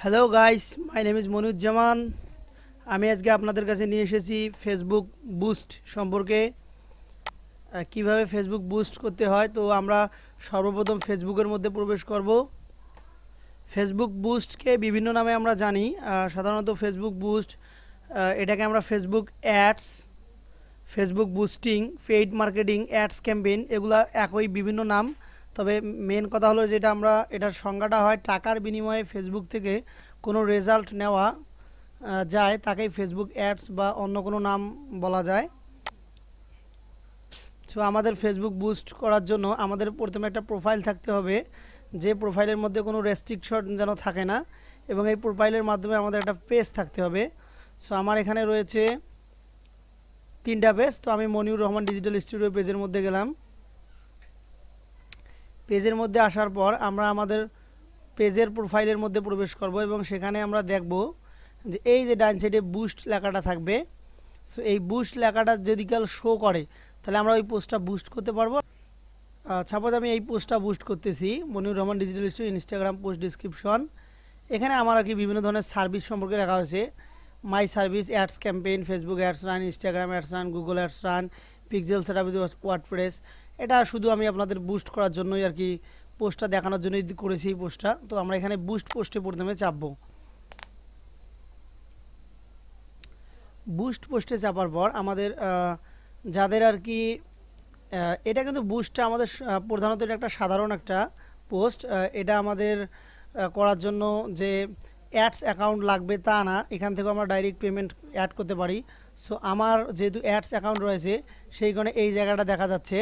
Hello guys, my name is Moniruzzaman. আমি আজকে আপনাদের কাছে নিয়ে এসেছি ফেসবুক বুস্ট সম্পর্কে। কিভাবে ফেসবুক বুস্ট করতে হয়। তো আমরা সর্বপ্রথম ফেসবুকের মধ্যে প্রবেশ করব। ফেসবুক বুস্টকে বিভিন্ন নামে আমরা জানি। সাধারণত ফেসবুক বুস্ট, এটাকে আমরা Facebook ads, Facebook boosting, paid marketing, ads campaign, এগুলা একই বিভিন্ন নাম। তবে মেন কথা হলো যেটা আমরা এটার সংজ্ঞাটা হয় টাকার বিনিময়ে ফেসবুক থেকে কোনো রেজাল্ট নেওয়া যায়, তাকেই ফেসবুক অ্যাডস বা অন্য কোনো নাম বলা যায়। সো আমাদের ফেসবুক বুস্ট করার জন্য আমাদের প্রথমে একটা প্রোফাইল থাকতে হবে, যে প্রোফাইলের মধ্যে কোনো রেস্ট্রিকশন যেন থাকে না, এবং এই প্রোফাইলের মাধ্যমে আমাদের একটা পেজ থাকতে হবে। সো আমার এখানে রয়েছে 3টা পেজ। তো আমি মনিউর রহমান ডিজিটাল স্টুডিও পেজের মধ্যে গেলাম। পেজের মধ্যে আসার পর আমরা আমাদের পেজের প্রোফাইলের মধ্যে প্রবেশ করব এবং সেখানে আমরা দেখব যে এই যে ডান সাইডে বুস্ট লেখাটা থাকবে। সো এই বুস্ট লেখাটা যদি কাল শো করে তাহলে আমরা ওই পোস্টটা বুস্ট করতে পারবো। সাপোজ আমি এই পোস্টটা বুস্ট করতেছি, Moniur Rahman digital studio Instagram post description. এখানে আমার আর কি বিভিন্ন ধরনের সার্ভিস সম্পর্কে লেখা হয়েছে। My service, ads campaign, Facebook ads run, Instagram ads run, Google ads run, pixel setup with WordPress. এটা শুধু আমি আপনাদের বুস্ট করার জন্যই আর কি, পোস্টটা দেখানোর জন্যই করেছি এই পোস্টটা। তো আমরা এখানে বুস্ট পোস্টে প্রথমে চাপবো। বুস্ট পোস্টে চাপার পর আমাদের যাদের আর কি এটা কিন্তু বুস্টটা আমাদের প্রধানত এটা একটা সাধারণ একটা পোস্ট। এটা আমাদের করার জন্য যে অ্যাডস অ্যাকাউন্ট লাগবে তা না, এখান থেকে আমরা ডাইরেক্ট পেমেন্ট অ্যাড করতে পারি। সো আমার যেহেতু অ্যাডস অ্যাকাউন্ট রয়েছে সেই কারণে এই জায়গাটা দেখা যাচ্ছে।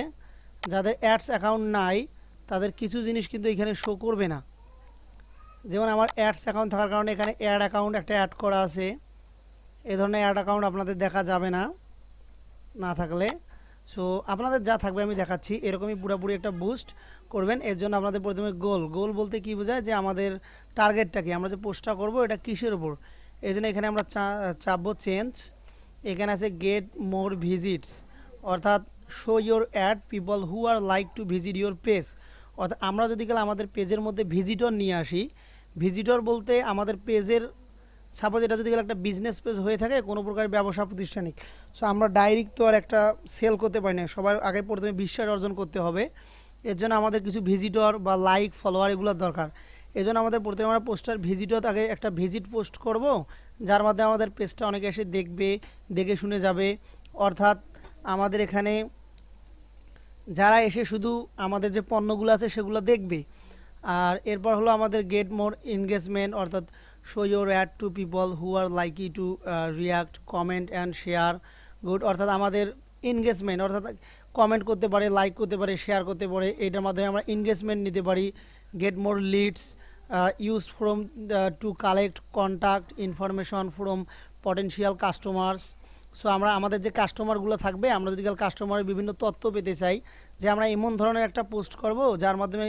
যাদের অ্যাডস অ্যাকাউন্ট নাই তাদের কিছু জিনিস কিন্তু এখানে শো করবে না। যেমন আমার অ্যাডস অ্যাকাউন্ট থাকার কারণে এখানে অ্যাড অ্যাকাউন্ট একটা অ্যাড করা আছে। এ ধরনের অ্যাড অ্যাকাউন্ট আপনাদের দেখা যাবে না, না থাকলে। সো আপনাদের যা থাকবে আমি দেখাচ্ছি, এরকমই পুরোপুরি একটা বুস্ট করবেন। এর জন্য আপনাদের প্রথমে গোল বলতে কি বোঝায়, যে আমাদের টার্গেটটা কি, আমরা যে পোস্টটা করব এটা কিসের উপর। এই জন্য এখানে আমরা চাপবো চেঞ্জ। এখানে আছে গেট মোর ভিজিটস, অর্থাৎ show your ad people who are like to visit your page. অর্থাৎ আমরা যদি গেলে আমাদের পেজের মধ্যে ভিজিটর নিয়ে আসি। ভিজিটর বলতে আমাদের পেজের, সাপোজ এটা যদি একটা বিজনেস পেজ হয়ে থাকে, কোনো প্রকার ব্যবসা প্রতিষ্ঠানিক, সো আমরা ডাইরেক্ট তো আর একটা সেল করতে পারি না, সবার আগে প্রথমে বিশ্বাস অর্জন করতে হবে। এর জন্য আমাদের কিছু ভিজিটর বা লাইক ফলোয়ার এগুলোর দরকার। এই জন্য আমাদের প্রথমে আমরা পোস্টার ভিজিটর আগে একটা ভিজিট পোস্ট করব, যার মাধ্যমে আমাদের পেজটা অনেকে এসে দেখবে, দেখে শুনে যাবে। অর্থাৎ আমাদের এখানে যারা এসে শুধু আমাদের যে পণ্যগুলো আছে সেগুলো দেখবে। আর এরপর হলো আমাদের গেট মোর এনগেজমেন্ট, অর্থাৎ show your ad to people who are likely to react, comment and share good. অর্থাৎ আমাদের এনগেজমেন্ট, অর্থাৎ কমেন্ট করতে পারে, লাইক করতে পারে, শেয়ার করতে পারে, এইটার মাধ্যমে আমরা এনগেজমেন্ট নিতে পারি। Get more Leeds, use from to collect contact information from potential customers. So আমরা আমাদের যে কাস্টমারগুলো থাকবে, আমরা যদি কাস্টমারের বিভিন্ন তথ্য পেতে চাই, যে আমরা এমন ধরনের একটা পোস্ট করব যার মাধ্যমে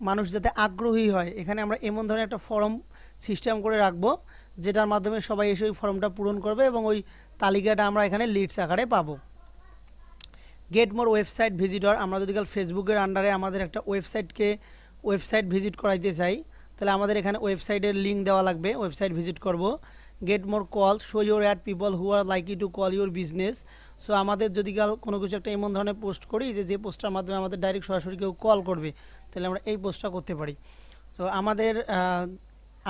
মানুষ যাতে আগ্রহী হয়, এখানে আমরা এমন ধরনের একটা ফর্ম সিস্টেম করে রাখবো, যেটার মাধ্যমে সবাই এসে ওই ফর্মটা পূরণ করবে এবং ওই তালিকাটা আমরা এখানে লিডস আকারে পাবো। গেট মোর ওয়েবসাইট ভিজিটর, আমরা যদি ফেসবুকের আন্ডারে আমাদের একটা ওয়েবসাইট ভিজিট করাইতে চাই, তাহলে আমাদের এখানে ওয়েবসাইটের লিঙ্ক দেওয়া লাগবে, ওয়েবসাইট ভিজিট করব। Get more call, show your ad people who are likely to call your business. So আমাদের যদি কোনো কিছু একটা এমন ধরনের পোস্ট করি যে পোস্টটার মাধ্যমে আমাদের ডাইরেক্ট সরাসরি কেউ কল করবে, তাহলে আমরা এই পোস্টটা করতে পারি। তো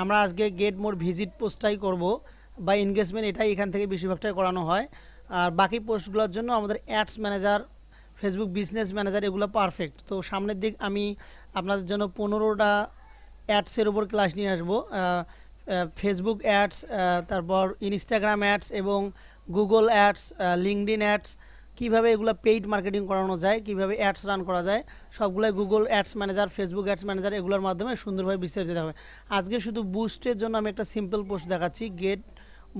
আমরা আজকে গেট মোর ভিজিট পোস্টটাই করব, বা এনগেজমেন্ট, এটাই এখান থেকে বেশিরভাগটাই করানো হয়। আর বাকি পোস্টগুলোর জন্য আমাদের ads manager, Facebook business manager এগুলো পারফেক্ট। তো সামনের দিক আমি আপনাদের জন্য 15টা অ্যাডসের উপর ক্লাস নিয়ে আসবো। ফেসবুক অ্যাডস, তারপর ইনস্টাগ্রাম অ্যাডস এবং গুগল অ্যাডস, লিঙ্কডইন অ্যাডস, কীভাবে এগুলো পেইড মার্কেটিং করানো যায়, কীভাবে অ্যাডস রান করা যায়, সবগুলোই Google ads manager, Facebook ads manager এগুলোর মাধ্যমে সুন্দরভাবে বিস্তারিত হবে। আজকে শুধু বুস্টের জন্য আমি একটা সিম্পল পোস্ট দেখাচ্ছি, গেট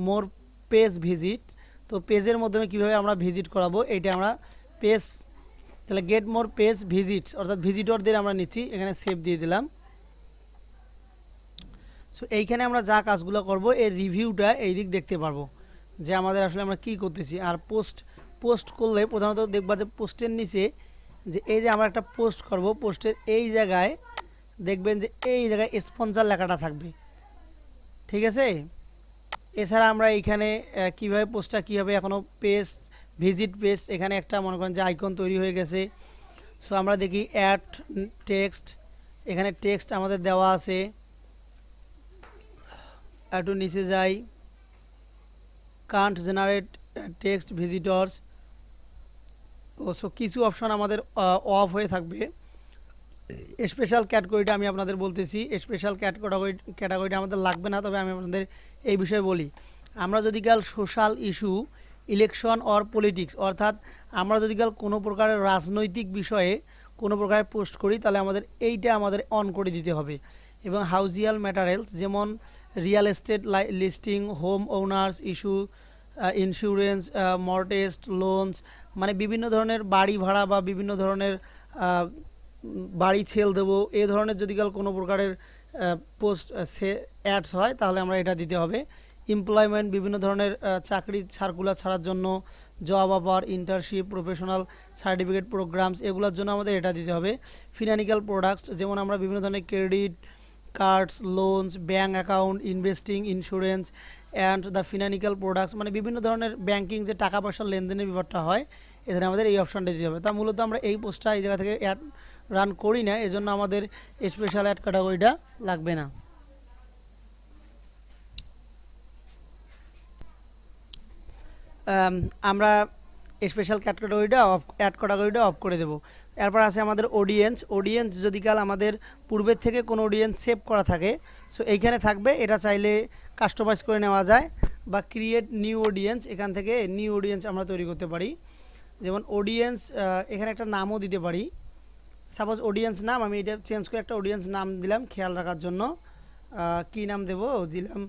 মোর পেজ ভিজিট। তো পেজের মাধ্যমে কীভাবে আমরা ভিজিট করাবো, এইটা আমরা পেজ, তাহলে গেট মোর পেজ ভিজিটস, অর্থাৎ ভিজিটরদের আমরা নিচ্ছি, এখানে সেভ দিয়ে দিলাম। সো এইখানে আমরা যা কাজগুলো করব এর রিভিউটা এই দিক দেখতে পারবো, যে আমাদের আসলে আমরা কি করতেছি। আর পোস্ট করলে প্রধানত দেখবা যে পোস্টের নিচে, যে এই যে আমরা একটা পোস্ট করব, পোস্টের এই জায়গায় দেখবেন যে এই জায়গায় স্পন্সর লেখাটা থাকবে। ঠিক আছে। এছাড়া আমরা এইখানে কিভাবে পোস্টটা কীভাবে এখনও পেস্ট ভিজিট পেস্ট এখানে একটা মনে করেন যে আইকন তৈরি হয়ে গেছে। সো আমরা দেখি অ্যাড টেক্সট, এখানে টেক্সট আমাদের দেওয়া আছে। একটু নিচে যাই, কান্ট জেনারেট টেক্সট ভিজিটরস। সো কিছু অপশন আমাদের অফ হয়ে থাকবে। স্পেশাল ক্যাটাগরিটা আমি আপনাদের বলতেছি, স্পেশাল ক্যাটাগরিটা আমাদের লাগবে না, তবে আমি আপনাদের এই বিষয়ে বলি। আমরা যদি কাল social issue, election or politics, অর্থাৎ আমরা যদি কাল কোনো প্রকারের রাজনৈতিক বিষয়ে কোনো প্রকারের পোস্ট করি, তাহলে আমাদের এইটা আমাদের অন করে দিতে হবে। এবং হাউজিয়াল ম্যাটারিয়ালস যেমন real estate listing, home owners issue, insurance, mortgage loans, মানে বিভিন্ন ধরনের বাড়ি ভাড়া বা বিভিন্ন ধরনের বাড়ি ছেল দেবো, এই ধরনের যদি কাল কোনো প্রকারের পোস্ট অ্যাডস হয়, তাহলে আমরা এটা দিতে হবে। এমপ্লয়মেন্ট, বিভিন্ন ধরনের চাকরি সার্কুলার ছাড়ার জন্য, job offer, internship, professional certificate programs, এগুলোর জন্য আমাদের এটা দিতে হবে। ফিনান্সিয়াল প্রোডাক্টস, যেমন আমরা বিভিন্ন ধরনের credit cards, loans, bank account, investing, insurance and the financial products, মানে বিভিন্ন ধরনের ব্যাংকিং যে টাকা পয়সার লেনদেনের ব্যাপারটা হয়, এখানে আমাদের এই অপশানটা দিতে হবে। তা মূলত আমরা এই পোস্টটা এই জায়গা থেকে অ্যাড রান করি না, এজন্য আমাদের স্পেশাল অ্যাড ক্যাটাগরিটা লাগবে না। আমরা স্পেশাল ক্যাটাগরিটা অ্যাড ক্যাটাগরিটা অফ করে দেবো। এরপর আছে আমাদের অডিয়েন্স। অডিয়েন্স যদি কাল আমাদের পূর্বের থেকে কোনো অডিয়েন্স সেভ করা থাকে, সো এইখানে থাকবে, এটা চাইলে কাস্টমাইজ করে নেওয়া যায়। বা ক্রিয়েট নিউ অডিয়েন্স, এখান থেকে নিউ অডিয়েন্স আমরা তৈরি করতে পারি। যেমন অডিয়েন্স, এখানে একটা নামও দিতে পারি। সাপোজ অডিয়েন্স নাম আমি এটা চেঞ্জ করে একটা অডিয়েন্স নাম দিলাম খেয়াল রাখার জন্য। কি নাম দেব, দিলাম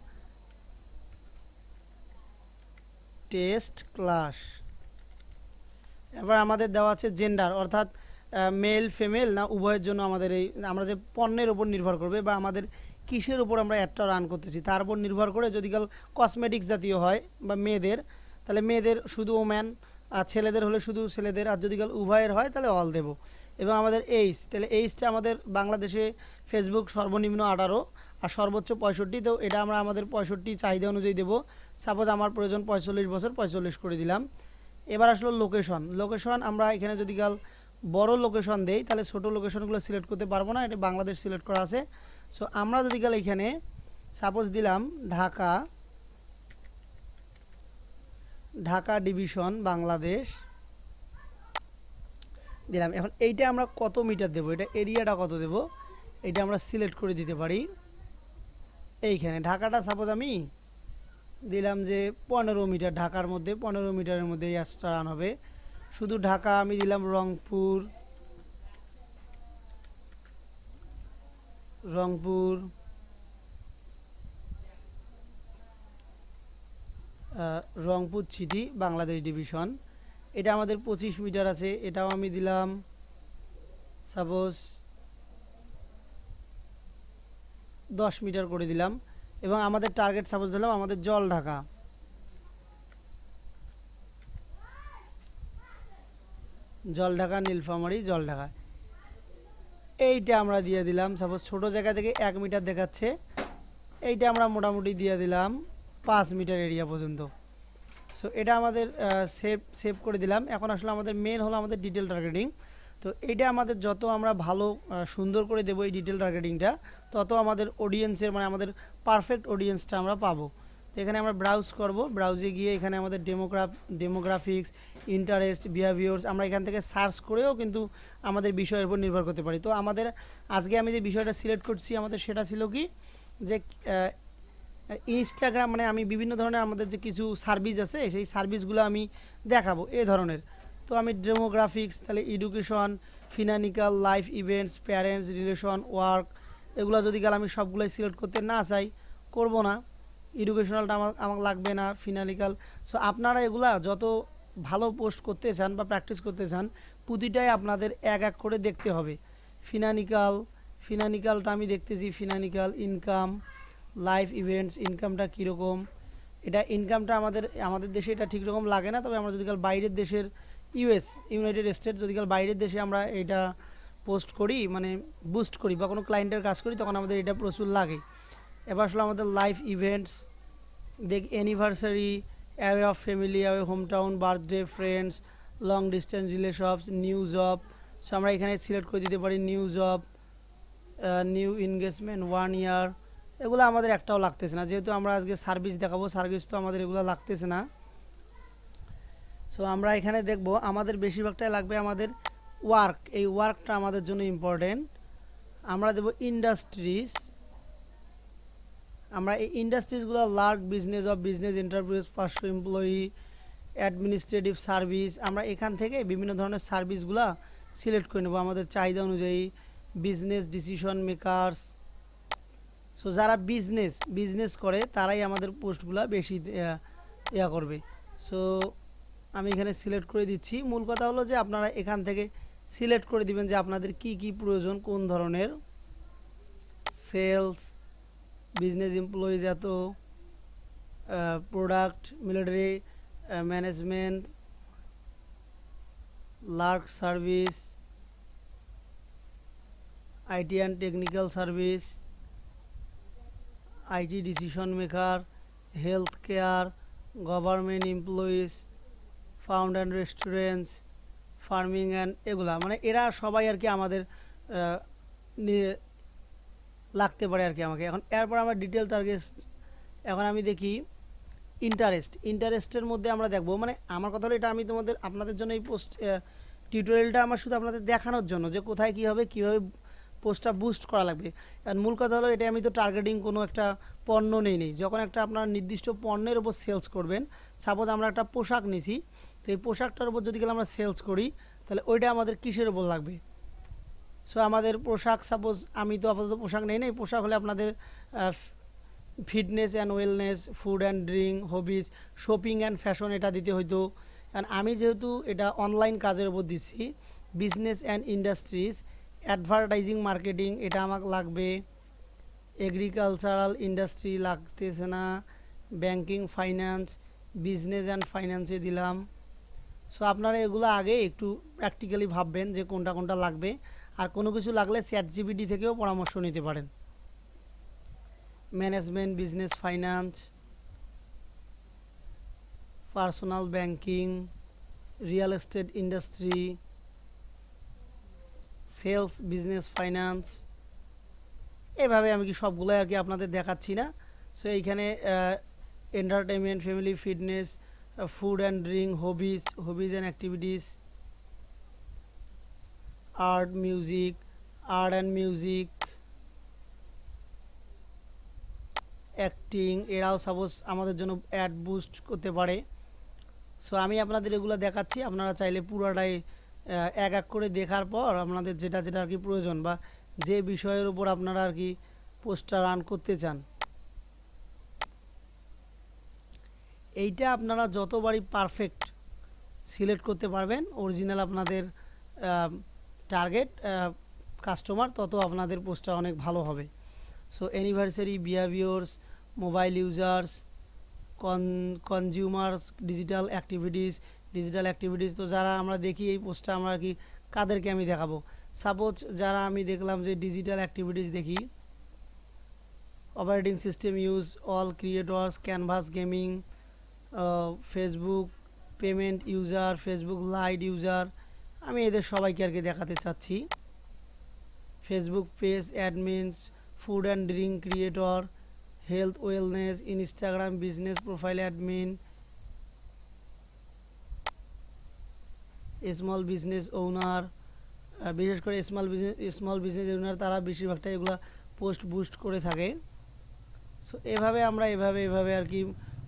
টেস্ট ক্লাস। এবার আমাদের দেওয়া আছে জেন্ডার, অর্থাৎ মেল ফিমেল না উভয়ের জন্য আমাদের এই আমরা যে পণ্যের উপর নির্ভর করবে বা আমাদের কিসের উপর আমরা অ্যাডটা রান করতেছি তার উপর নির্ভর করে, যদি কাল কসমেটিক্স জাতীয় হয় বা মেয়েদের, তাহলে মেয়েদের শুধু ওম্যান, আর ছেলেদের হলে শুধু ছেলেদের, আর যদি কাল উভয়ের হয় তাহলে অল দেব। এবং আমাদের এইজ, তাহলে এইজটা আমাদের বাংলাদেশে ফেসবুক সর্বনিম্ন 18 আর সর্বোচ্চ 65, তো এটা আমরা আমাদের 65 চাহিদা অনুযায়ী দেবো। সাপোজ আমার প্রয়োজন 45 বছর, 45 করে দিলাম। এবার আসলো লোকেশন। লোকেশন আমরা এখানে যদি কাল বড় লোকেশন দেই, তাহলে ছোটো লোকেশনগুলো সিলেক্ট করতে পারবো না, এটা বাংলাদেশ সিলেক্ট করা আছে। সো আমরা যদি কাল এখানে সাপোজ দিলাম ঢাকা, ঢাকা ডিভিশন বাংলাদেশ দিলাম। এখন এইটা আমরা কত মিটার দেবো, এটা এরিয়াটা কত দেব, এটা আমরা সিলেক্ট করে দিতে পারি। এইখানে ঢাকাটা সাপোজ আমি দিলাম যে 15 মিটার, ঢাকার মধ্যে 15 মিটারের মধ্যে এই অ্যাডসটা রান হবে। শুধু ঢাকা আমি দিলাম রংপুর, রংপুর, রংপুর সিটি বাংলাদেশ ডিভিশন, এটা আমাদের 25 মিটার আছে, এটাও আমি দিলাম সাপোজ 10 মিটার করে দিলাম। এবং আমাদের টার্গেট সাপোজ দিলাম আমাদের জল ঢাকা, জল ঢাকা নীলফামারী জল ঢাকা, এইটা আমরা দিয়ে দিলাম। সাপোজ ছোটো জায়গা থেকে 1 মিটার দেখাচ্ছে, এইটা আমরা মোটামুটি দিয়ে দিলাম 5 মিটার এরিয়া পর্যন্ত। সো এটা আমাদের সেভ করে দিলাম। এখন আসলে আমাদের মেন হলো আমাদের ডিটেল টার্গেটিং। তো এটা আমাদের যত আমরা ভালো সুন্দর করে দেবো এই ডিটেল টার্গেটিংটা, তত আমাদের অডিয়েন্সের মানে আমাদের পারফেক্ট অডিয়েন্সটা আমরা পাবো। তো এখানে আমরা ব্রাউজ করব, ব্রাউজে গিয়ে এখানে আমাদের ডেমোগ্রাফিক্স, ইন্টারেস্ট, বিহেভিয়ার্স, আমরা এখান থেকে সার্চ করেও কিন্তু আমাদের বিষয়ের উপর নির্ভর করতে পারি। তো আমাদের আজকে আমি যে বিষয়টা সিলেক্ট করছি আমাদের সেটা ছিল কি, যে ইনস্টাগ্রাম, মানে আমি বিভিন্ন ধরনের আমাদের যে কিছু সার্ভিস আছে সেই সার্ভিসগুলো আমি দেখাবো এই ধরনের। তো আমি ডেমোগ্রাফিক্স, তাহলে education, financial, life events, parents, relation, work, এগুলো যদি কাল আমি সবগুলোই সিলেক্ট করতে না চাই, করব না। এডুকেশনালটা আমার লাগবে না, ফিনান্সিয়াল। সো আপনারা এগুলা যত ভালো পোস্ট করতে চান বা প্র্যাকটিস করতে চান, প্রতিটাই আপনাদের এক এক করে দেখতে হবে। ফিনান্সিয়ালটা আমি দেখতেছি, ফিনান্সিয়াল, ইনকাম, লাইফ ইভেন্টস, ইনকামটা কীরকম, এটা ইনকামটা আমাদের দেশে এটা ঠিক রকম লাগে না, তবে আমরা যদি কাল বাইরের দেশের ইউনাইটেড স্টেট যদি কাল বাইরের দেশে আমরা এটা পোস্ট করি, মানে বুস্ট করি বা কোনো ক্লায়েন্টের কাজ করি, তখন আমাদের এটা প্রচুর লাগে। এবার আসলে আমাদের লাইভ ইভেন্টস, দেখ anniversary, away of family, away home town, birthday, friends, long distance relations, new job. So আমরা এখানে সিলেক্ট করে দিতে পারি নিউ জব, নিউ এনগেজমেন্ট, 1 ইয়ার। এগুলো আমাদের একটাও লাগতেছে না, যেহেতু আমরা আজকে সার্ভিস দেখাবো, সার্ভিস তো আমাদের এগুলো লাগতেছে না। সো আমরা এখানে দেখব আমাদের বেশিরভাগটাই লাগবে আমাদের ওয়ার্ক, এই ওয়ার্কটা আমাদের জন্য ইম্পর্টেন্ট। আমরা দেব ইন্ডাস্ট্রিজ। আমরা এই ইন্ডাস্ট্রিজগুলো large business of business enterprise, 500 employee, administrative service, আমরা এখান থেকে বিভিন্ন ধরনের সার্ভিসগুলো সিলেক্ট করে নেব আমাদের চাহিদা অনুযায়ী। বিজনেস ডিসিশন মেকারস, সো যারা বিজনেস করে তারাই আমাদের পোস্টগুলো বেশি ইয়া করবে। সো আমি এখানে সিলেক্ট করে দিচ্ছি। মূল কথা হলো যে আপনারা এখান থেকে সিলেক্ট করে দিবেন যে আপনাদের কি কি প্রয়োজন, কোন ধরনের। সেলস, বিজনেস এমপ্লয়িজ, এত product, military management, large service, IT and technical service, IT decision maker, health care, government employees, found and restaurants, farming and এগুলা, মানে এরা সবাই আর কি আমাদের নিয়ে লাগতে পারে আর কি আমাকে। এখন এরপর আমরা ডিটেল টার্গেট, এখন আমি দেখি ইন্টারেস্টের মধ্যে আমরা দেখব, মানে আমার কথা হলো এটা আমি আপনাদের জন্য এই পোস্ট টিউটোরিয়ালটা আমার শুধু আপনাদের দেখানোর জন্য যে কোথায় কী হবে, কীভাবে পোস্টটা বুস্ট করা লাগবে। আর মূল কথা হলো এটা আমি তো টার্গেটিং কোনো একটা পণ্য নেই। যখন একটা আপনার নির্দিষ্ট পণ্যের উপর সেলস করবেন, সাপোজ আমরা একটা পোশাক নিছি, তো এই পোশাকটার উপর যদি গেলে আমরা সেলস করি, তাহলে ওইটা আমাদের কিসের উপর লাগবে। সো আমাদের পোশাক, সাপোজ আমি তো আপাতত পোশাক নেই, পোশাক হলে আপনাদের fitness and wellness, food and drink, hobbies, shopping and fashion এটা দিতে হইতো। কারণ আমি যেহেতু এটা অনলাইন কাজের উপর দিচ্ছি, business and industries, advertising marketing এটা আমাকে লাগবে। এগ্রিকালচারাল ইন্ডাস্ট্রি লাগতেছে না। ব্যাংকিং ফাইন্যান্স, বিজনেস অ্যান্ড ফাইন্যান্সে দিলাম। সো আপনারা এগুলো আগে একটু প্র্যাকটিক্যালি ভাববেন যে কোনটা কোনটা লাগবে, আর কোনো কিছু লাগলে চ্যাটজিপিটি থেকেও পরামর্শ নিতে পারেন। Management, business finance, personal banking, real estate industry, sales, business finance, এভাবে আমি কি সবগুলোই আর কি আপনাদের দেখাচ্ছি না। সো এইখানে entertainment, family, fitness, food and drink, hobbies and activities, art and music, acting, এরাও সাপোজ আমাদের জন্য অ্যাড বুস্ট করতে পারে। সো আমি আপনাদের এগুলো দেখাচ্ছি, আপনারা চাইলে পুরোটাই এক এক করে দেখার পর আপনাদের যেটা যেটা আর কি প্রয়োজন বা যে বিষয়ের উপর আপনারা আর কি পোস্টটা রান করতে চান, এইটা আপনারা যতবারই পারফেক্ট সিলেক্ট করতে পারবেন অরিজিনাল আপনাদের টার্গেট কাস্টমার, তত আপনাদের পোস্টটা অনেক ভালো হবে। So anniversary, behaviours, mobile users, consumers, digital activities. তো যারা আমরা দেখি এই পোস্টটা আমরা কি কাদেরকে আমি দেখাবো, সাপোজ যারা আমি দেখলাম যে ডিজিটাল অ্যাক্টিভিটিস দেখি, operating system use, all creators, canvas gaming, Facebook payment user, Facebook light user, আমি এদের সবাইকে আর কি দেখাতে চাচ্ছি। Facebook page admins, food and drink creator, health wellness, Instagram business profile admin, small business owner, বিশেষ করে small business owner তারা বেশিরভাগটা এগুলো পোস্ট বুস্ট করে থাকে। সো এভাবে আমরা এভাবে আর কি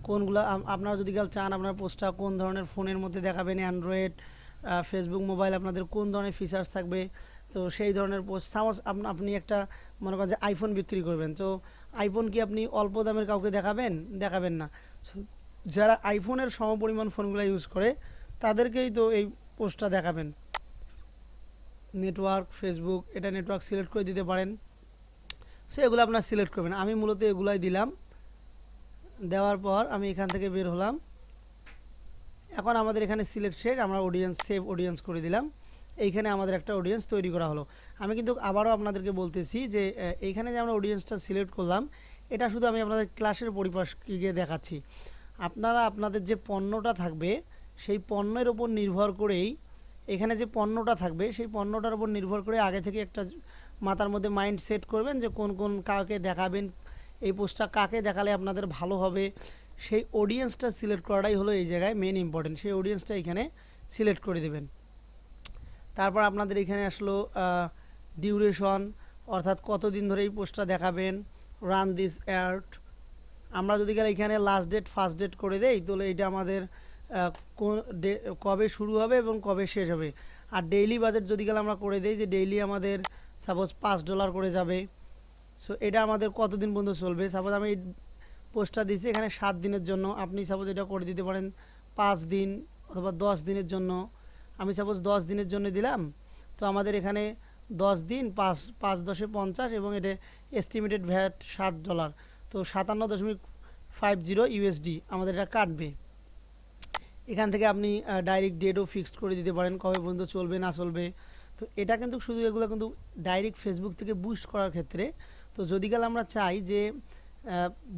কোনগুলো আপনারা যদি চান আপনার পোস্টটা কোন ধরনের ফোনের মধ্যে দেখাবেন, অ্যান্ড্রয়েড, ফেসবুক মোবাইল, আপনাদের কোন ধরনের ফিচার্স থাকবে, তো সেই ধরনের পোস্ট। সাপোজ আপনি একটা মনে করেন যে আইফোন বিক্রি করবেন, তো আইফোন কি আপনি অল্প দামের কাউকে দেখাবেন না। যারা আইফোনের সমপরিমাণ ফোনগুলো ইউজ করে তাদেরকেই তো এই পোস্টটা দেখাবেন। নেটওয়ার্ক, ফেসবুক, এটা নেটওয়ার্ক সিলেক্ট করে দিতে পারেন। সো এগুলো আপনার সিলেক্ট করবেন, আমি মূলত এগুলাই দিলাম। দেওয়ার পর আমি এখান থেকে বের হলাম। এখন আমাদের এখানে সিলেক্ট শেষ, আমরা অডিয়েন্স সেভ অডিয়েন্স করে দিলাম। এইখানে আমাদের একটা অডিয়েন্স তৈরি করা হলো। আমি কিন্তু আবারও আপনাদেরকে বলতেছি যে এইখানে যে আমরা অডিয়েন্সটা সিলেক্ট করলাম, এটা শুধু আমি আপনাদের ক্লাসের পরিপ্রেক্ষিতে দেখাচ্ছি। আপনারা আপনাদের যে পণ্যটা থাকবে সেই পণ্যের উপর নির্ভর করেই এখানে যে পণ্যটা থাকবে সেই পণ্যটার উপর নির্ভর করে আগে থেকে একটা মাথার মধ্যে মাইন্ড সেট করবেন যে কোন কোন কাকে দেখাবেন, এই পোস্টটা কাকে দেখালে আপনাদের ভালো হবে, সেই অডিয়েন্সটা সিলেক্ট করাটাই হলো এই জায়গায় মেন ইম্পর্টেন্ট। সেই অডিয়েন্সটা এখানে সিলেক্ট করে দেবেন। তারপর আপনাদের এখানে আসলো ডিউরেশন, অর্থাৎ কতদিন ধরে এই পোস্টটা দেখাবেন, রান দিস অ্যাড। আমরা যদি গেলে এখানে লাস্ট ডেট ফার্স্ট ডেট করে দেই তাহলে এটা আমাদের কবে শুরু হবে এবং কবে শেষ হবে। আর ডেইলি বাজেট যদি গেলে আমরা করে দেই যে ডেইলি আমাদের সাপোজ $5 করে যাবে। সো এটা আমাদের কতদিন পর্যন্ত চলবে। সাপোজ আমি পোস্টটা দিচ্ছি এখানে 7 দিনের জন্য, আপনি সাপোজ এটা করে দিতে পারেন 5 দিন অথবা 10 দিনের জন্য। আমি সাপোজ 10 দিনের জন্য দিলাম, তো আমাদের এখানে 10 দিন 5×10=50 এবং এটা এস্টিমেটেড ভ্যাট $7, তো 57.50 ইউএসডি আমাদের এটা কাটবে। এখান থেকে আপনি ডাইরেক্ট ডেটও ফিক্সড করে দিতে পারেন কবে পর্যন্ত চলবে না চলবে। তো এটা কিন্তু শুধু এগুলো কিন্তু ডাইরেক্ট ফেসবুক থেকে বুস্ট করার ক্ষেত্রে। তো যদি গেলে আমরা চাই যে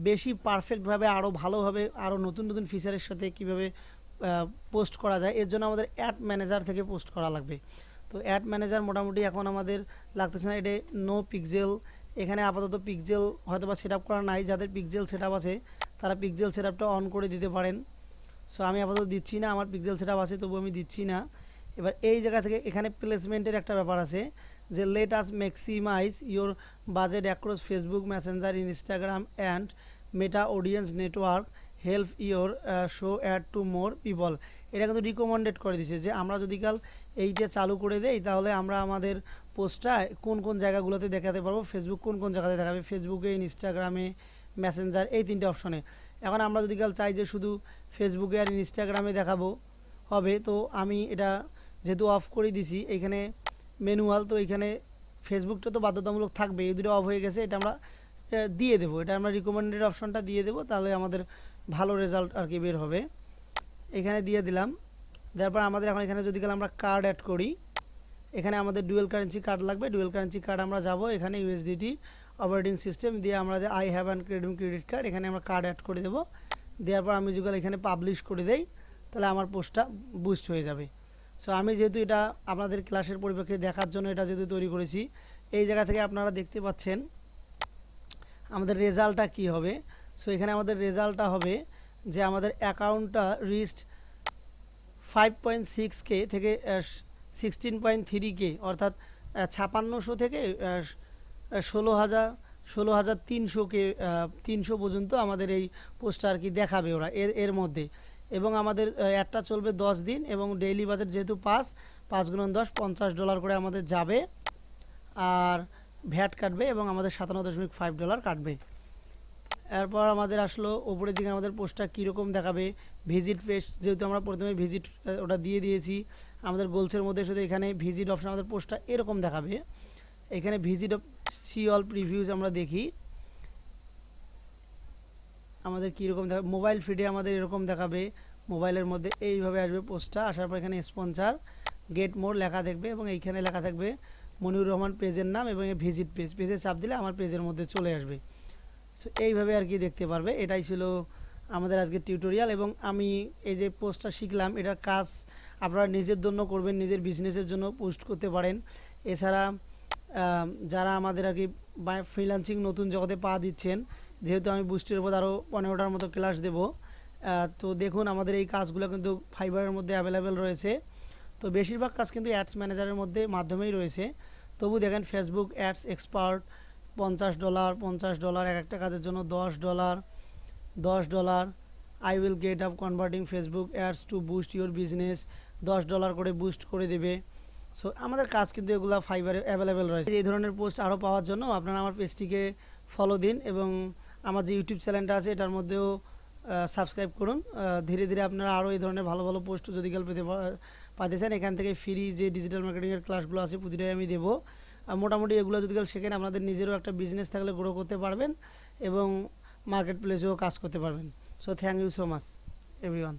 বেশি পারফেক্টভাবে আরও ভালোভাবে আরও নতুন নতুন ফিচারের সাথে কীভাবে পোস্ট করা যায়, এর জন্য আমাদের অ্যাড ম্যানেজার থেকে পোস্ট করা লাগবে। তো অ্যাড ম্যানেজার মোটামুটি এখন আমাদের লাগতেছে না, এটা নো পিক্সেল। এখানে আপাতত পিক্সেল হয়তো বা সেট আপ করা নাই, যাদের পিক্সেল সেট আপ আছে তারা পিক্সেল সেট আপটা অন করে দিতে পারেন। সো আমি আপাতত দিচ্ছি না, আমার পিক্সেল সেট আপ আছে তবু আমি দিচ্ছি না। এবার এই জায়গা থেকে এখানে প্লেসমেন্টের একটা ব্যাপার আছে যে let us maximize your budget across Facebook, Messenger, Instagram and Meta audience network, help your show ad to more people. এটা কিন্তু রিকমেন্ডেড করে দিছে যে আমরা যদি কাল এইটা চালু করে দেই তাহলে আমরা আমাদের পোস্টটা কোন কোন জায়গাগুলোতে দেখাতে পারবো, ফেসবুক কোন কোন জায়গাতে দেখাবে, ফেসবুকে, ইনস্টাগ্রামে, মেসেঞ্জার, এই 3টে অপশনে। এখন আমরা যদি কাল চাই যে শুধু ফেসবুকে আর ইনস্টাগ্রামে দেখাবো হবে, তো আমি এটা যেহেতু অফ করে দিছি এখানে ম্যানুয়াল, তো এখানে ফেসবুকটা তো বাধ্যতামূলক থাকবে, এই দুটো অফ হয়ে গেছে, এটা আমরা দিয়ে দেবো, এটা আমরা রিকমেন্ডেড অপশনটা দিয়ে দেবো, তাহলে আমাদের ভালো রেজাল্ট আর কি বের হবে। এখানে দিয়ে দিলাম। তারপর আমাদের এখন এখানে যদি গেলে আমরা কার্ড অ্যাড করি, এখানে আমাদের ডুয়েল কারেন্সি কার্ড লাগবে। ডুয়েল কারেন্সি কার্ড আমরা যাব এখানে ইউএসডিটি অপারেটিং সিস্টেম দিয়ে আমরা I have and credit card, এখানে আমরা কার্ড অ্যাড করে দেবো। দেওয়ার পর আমি যদি এখানে পাবলিশ করে দেই তাহলে আমার পোস্টটা বুস্ট হয়ে যাবে। সো আমি যেহেতু এটা আপনাদের ক্লাসের পরিপ্রেক্ষিতে দেখার জন্য এটা যেহেতু তৈরি করেছি, এই জায়গা থেকে আপনারা দেখতে পাচ্ছেন আমাদের রেজাল্টটা কি হবে। সো এখানে আমাদের রেজাল্টটা হবে যে আমাদের অ্যাকাউন্টটা রিচড 5.6K থেকে 16.3K, অর্থাৎ 5600 থেকে 16,300K 300 পর্যন্ত আমাদের এই পোস্টটা আর কি দেখাবে ওরা এর মধ্যে। এবং আমাদের একটা চলবে 10 দিন এবং ডেইলি বাজেট যেহেতু 5×10 $50 করে আমাদের যাবে, আর ভ্যাট কাটবে এবং আমাদের $57.5 কাটবে। এরপর আমাদের আসলো উপরের দিকে আমাদের পোস্টটা কীরকম দেখাবে, ভিজিট পেজ, যেহেতু আমরা প্রথমে ভিজিট ওটা দিয়ে দিয়েছি আমাদের গোলসের মধ্যে, শুধু এখানে ভিজিট অপশন আমাদের পোস্টটা এরকম দেখাবে। এখানে ভিজিট সি অল প্রিভিউজ আমরা দেখি আমাদের কীরকম দেখাবে। মোবাইল ফিডে আমাদের এরকম দেখাবে, মোবাইলের মধ্যে এইভাবে আসবে পোস্টটা। আসার পর এখানে স্পন্সার, গেট মোর লেখা দেখবে এবং এইখানে লেখা থাকবে মনিউর রহমান পেজের নাম এবং ভিজিট পেজে চাপ দিলে আমার পেজের মধ্যে চলে আসবে। সো এইভাবে আর কি দেখতে পারবে। এটাই ছিল আমাদের আজকের টিউটোরিয়াল। এবং আমি এই যে পোস্টটা শিখলাম এটার কাজ আপনারা নিজের জন্য করবেন, নিজের বিজনেসের জন্য পোস্ট করতে পারেন। এছাড়া যারা আমাদের আর কি ফ্রিল্যান্সিং নতুন জগতে পা দিচ্ছেন, যেহেতু আমি বুস্টের উপর আরও 15টার মতো ক্লাস দেব, তো দেখুন আমাদের এই কাজগুলো কিন্তু ফাইবারের মধ্যে অ্যাভেলেবেল রয়েছে। তো বেশিরভাগ কাজ কিন্তু অ্যাডস ম্যানেজারের মধ্যে মাধ্যমেই রয়েছে। তবু দেখেন ফেসবুক অ্যাডস এক্সপার্ট $50 এক একটা কাজের জন্য $10 I will get up converting Facebook ads two boost your business, $10 করে বুস্ট করে দেবে। সো আমাদের কাজ কিন্তু এগুলো ফাইবারে অ্যাভেলেবেল রয়েছে। এই ধরনের পোস্ট আরও পাওয়ার জন্য আপনারা আমার পেজটিকে ফলো দিন এবং আমার যে ইউটিউব চ্যানেলটা আছে এটার মধ্যেও সাবস্ক্রাইব করুন। ধীরে ধীরে আপনারা আরও এই ধরনের ভালো ভালো পোস্ট যদি কাল পাইতে চান, এখান থেকে ফ্রি যে ডিজিটাল মার্কেটিংয়ের ক্লাসগুলো আছে প্রতিটাই আমি দেবো। মোটামুটি এগুলো যদি কাল শেখেন আপনাদের নিজেরও একটা বিজনেস থাকলে গ্রো করতে পারবেন এবং মার্কেট প্লেসেও কাজ করতে পারবেন। So thank you so much everyone.